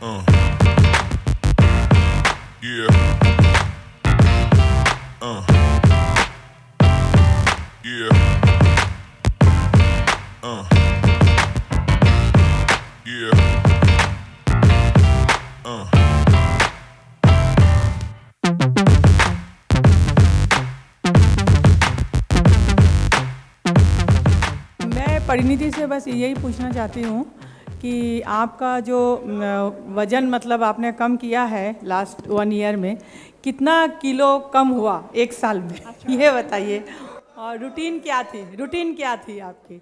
Uh, yeah. Yeah. Yeah. मैं परिणीति से बस यही पूछना चाहती हूँ कि आपका जो वज़न मतलब आपने कम किया है लास्ट 1 ईयर में, कितना किलो कम हुआ 1 साल में ये बताइए। और रूटीन क्या थी आपकी?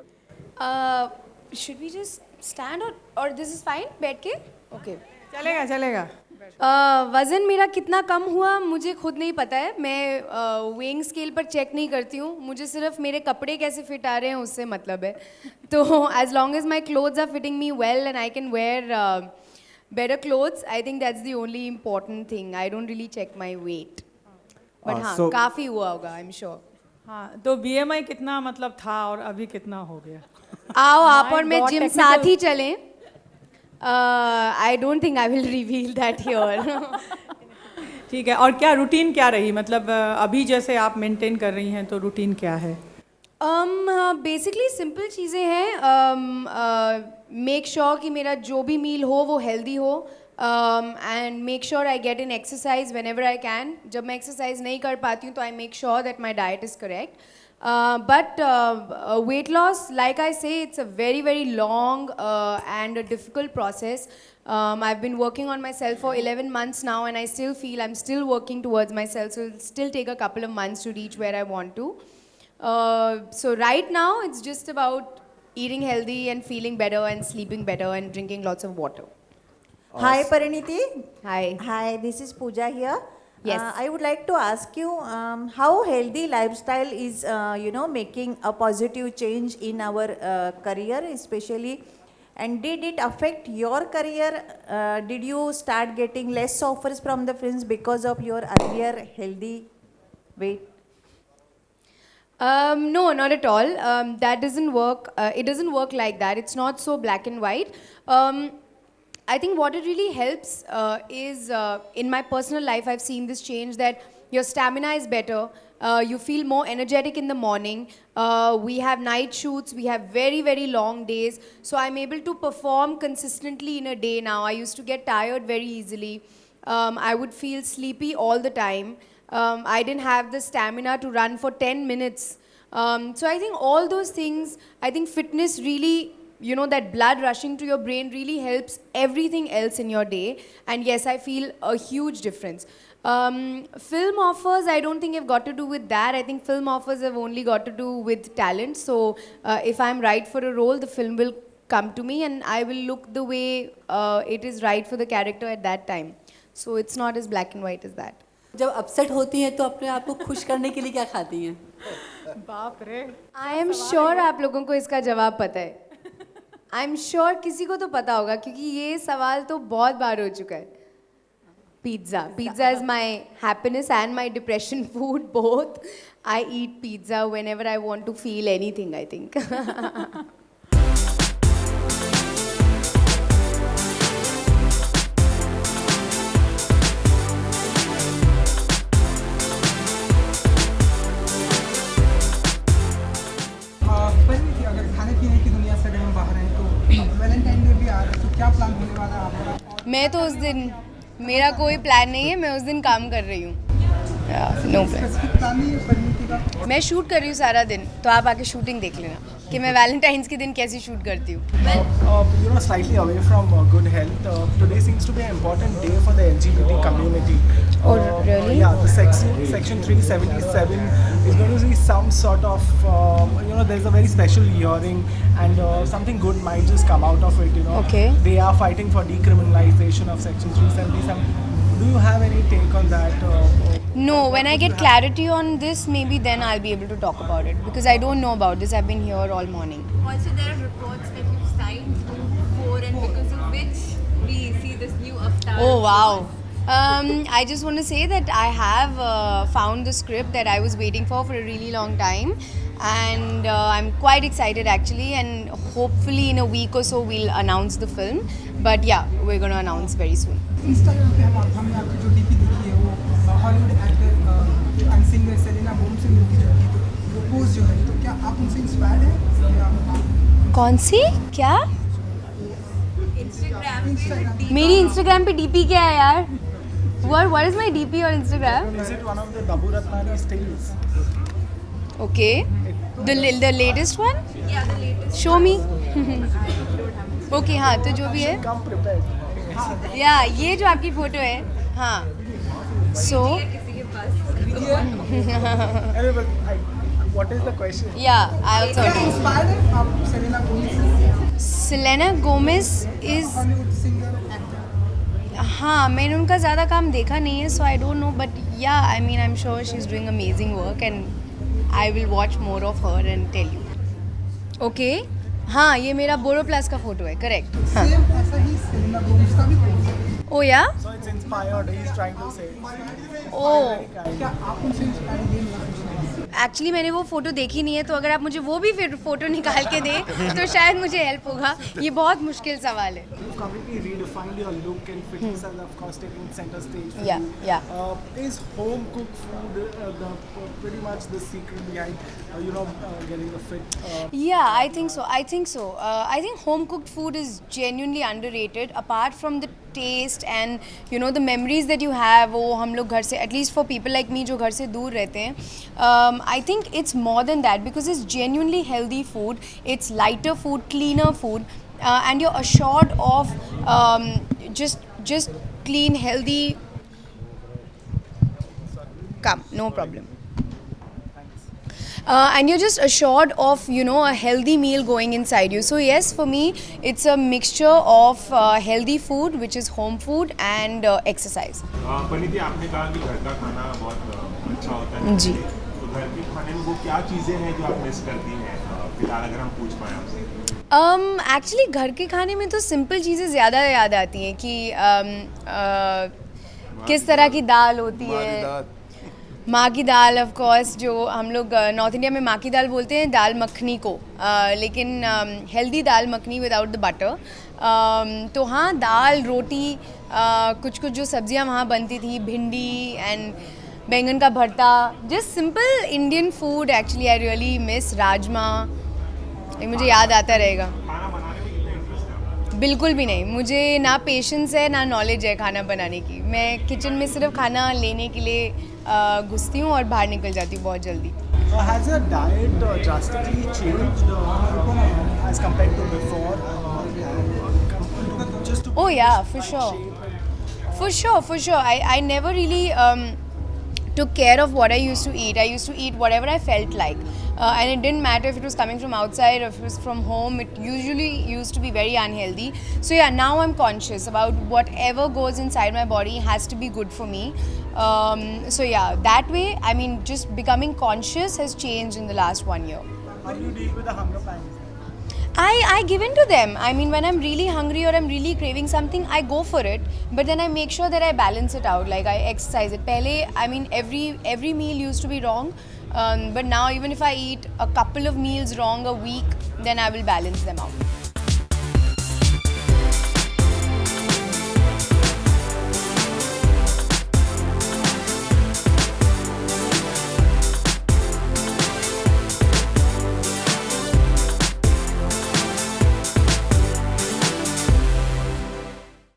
Should we just stand or this is fine बैठ के? Okay. चलेगा चलेगा। वज़न मेरा कितना कम हुआ मुझे खुद नहीं पता है। मैं वेइंग स्केल पर चेक नहीं करती हूँ। मुझे सिर्फ मेरे कपड़े कैसे फिट आ रहे हैं उससे मतलब है। तो as long as my clothes are fitting me well and I can wear better clothes, I think that's the only important thing. I don't really check my weight. But हाँ, काफ़ी हुआ होगा, I'm sure. हाँ, तो BMI कितना मतलब था और अभी कितना हो गया? आओ आप और मैं जिम साथ ही चलें। I don't think I will reveal that here. ठीक है। और क्या रूटीन क्या रही, मतलब अभी जैसे आप मेंटेन कर रही हैं तो रूटीन क्या है? बेसिकली सिंपल चीज़ें हैं। मेक श्योर कि मेरा जो भी मील हो वो हेल्दी हो and make sure I get in exercise when ever I can. जब मैं एक्सरसाइज नहीं कर पाती हूँ तो I make sure that my diet is correct. But weight loss, like I say, it's a very, very long and a difficult process. I've been working on myself for 11 months now, and I still feel I'm still working towards myself, so it'll still take a couple of months to reach where I want to. So right now, it's just about eating healthy and feeling better and sleeping better and drinking lots of water. Hi, Pariniti. Hi. Hi, this is Pooja here. Yes. I would like to ask you how healthy lifestyle is, making a positive change in our career, especially. And did it affect your career? Did you start getting less offers from the friends because of your earlier healthy weight? No, not at all. That doesn't work. It doesn't work like that. It's not so black and white. I think what it really helps is in my personal life, I've seen this change that your stamina is better. You feel more energetic in the morning. We have night shoots. We have very, very long days. So I'm able to perform consistently in a day now. I used to get tired very easily. I would feel sleepy all the time. I didn't have the stamina to run for 10 minutes. So I think all those things, I think fitness really, that blood rushing to your brain really helps everything else in your day. And yes, I feel a huge difference. Film offers, I don't think have got to do with that. I think film offers have only got to do with talent. So if I'm right for a role, the film will come to me and I will look the way it is right for the character at that time. So it's not as black and white as that. जब upset होती हैं तो अपने आप को खुश करने के लिए क्या खाती हैं? बाप रे। आई एम श्योर आप लोगों को इसका जवाब पता है. आई एम श्योर किसी को तो पता होगा क्योंकि ये सवाल तो बहुत बार हो चुका है. Pizza. Pizza is my happiness and my depression food both. I eat pizza whenever I want to feel anything, I think. अगर खाने पीने की दुनिया से अगर हम बाहर हैं तो वैलेंटाइन डे भी आ रहा है, तो क्या प्लान होने वाला है आपका? मैं तो उस दिन मेरा कोई प्लान नहीं है. मैं उस दिन काम कर रही हूँ. No plan. मैं शूट कर रही हूँ सारा दिन, तो आप आके शूटिंग देख लेना कि मैं वैलेंटाइंस के दिन कैसे शूट करती हूँ. Slightly away from good health, today seems to be an important day for the LGBT community. Oh, really? Yeah, the section 377 is going to see some sort of, there's a very special hearing and something good might just come out of it, Okay. They are fighting for decriminalization of section 377. Do you have any take on that? No, when I get clarity on this, maybe then I'll be able to talk about it because I don't know about this. I've been here all morning. Also, there are reports that you've signed for and because of which we see this new avatar. Oh, wow. I just want to say that I have found the script that I was waiting for a really long time. and I'm quite excited actually, and hopefully in a week or so we'll announce the film. But yeah, we're going to announce very soon. Instagram पे हमने आपकी जो DP देखी है वो Hollywood actor and singer Selena Gomez से मिलती जुलती, तो वो पोज जो है, तो क्या आप उनसे इंस्पायर्ड हैं या आप कौन सी क्या मेरी इंस्टाग्राम पे डीपी क्या है यार? What is my DP on Instagram? Is it one of the Babu Ratnani stills? Okay. The latest one? Yeah, the latest. Show me. Okay, हाँ तो जो भी है. Come prepared. या ये जो आपकी फोटो है, हाँ. So किसी के पास. Anyway, but what is the question? yeah, I also क्या agree. इंस्पायर्ड हैं आप सेलेना गोमेज से, Selena Gomez is Hollywood singer actor? हाँ मैंने उनका ज़्यादा काम देखा नहीं है, so I don't know, but yeah, I mean I'm sure she's doing amazing work and I will watch more of her and tell you. Okay. हाँ ये मेरा बोरोप्लस का फोटो है, करेक्ट. सेम ऐसा ही सेलेना गोमेज का भी पोज है. ओ या So it's inspired, he's trying to say. ओ क्या आप उनसे इंस्पायर्ड हैं या कुछ नहीं? एक्चुअली मैंने वो फोटो देखी नहीं है, तो अगर आप मुझे वो भी फिर फोटो निकाल के दें तो शायद मुझे हेल्प होगा. ये बहुत मुश्किल सवाल है. You've completely redefined your look and fitness has of course taken center stage for Yeah, you. yeah. Is home cooked food pretty much the secret behind getting the fit? Yeah, I think so. I think home cooked food is genuinely underrated. Apart from the taste and the memories that you have, वो हम लोग घर से, at least for people like me जो घर से दूर रहते हैं, I think it's more than that because it's genuinely healthy food. It's lighter food, cleaner food, and you're assured of just clean, healthy. Come, no problem. And you're just assured of a healthy meal going inside you. So yes, for me it's a mixture of healthy food, which is home food, and exercise. परिधि आपने कहा कि घर का खाना बहुत अच्छा होता है जी. तो घर के खाने में वो क्या चीज़ें हैं जो आप मिस करती हैं फिलहाल अगर हम पूछ पाएँ आपसे? एक्चुअली घर के खाने में तो सिंपल चीज़ें ज़्यादा याद आती हैं कि किस तरह की दाल होती है. माँ की दाल ऑफ कोर्स, जो हम लोग नॉर्थ इंडिया में माँ की दाल बोलते हैं दाल मखनी को, लेकिन healthy dal makhani without the butter. तो हाँ, दाल रोटी, कुछ जो सब्जियाँ वहाँ बनती थी, भिंडी एंड बैंगन का भरता, just simple Indian food. Actually I really miss rajma. ये मुझे याद आता रहेगा. खाना बनाने में कितना इंटरेस्ट है आपका? बिल्कुल भी नहीं. मुझे ना पेशेंस है ना नॉलेज है खाना बनाने की. मैं किचन में सिर्फ खाना लेने के लिए घुसती हूँ और बाहर निकल जाती हूँ बहुत जल्दी. Has your diet drastically changed as compared to before? Just to Oh yeah, for find sure. shape and- For sure. I never really took care of what I used to eat. I used to eat whatever I felt like. And it didn't matter if it was coming from outside or if it was from home. It usually used to be very unhealthy. So yeah, now I'm conscious about whatever goes inside my body has to be good for me. So yeah, that way, I mean, just becoming conscious has changed in the last 1 year. How do you deal with the hunger pangs? I give in to them. I mean, when I'm really hungry or I'm really craving something, I go for it. But then I make sure that I balance it out. Like I exercise it. Pehle, I mean, every meal used to be wrong. But now even if I eat a couple of meals wrong a week, then I will balance them out.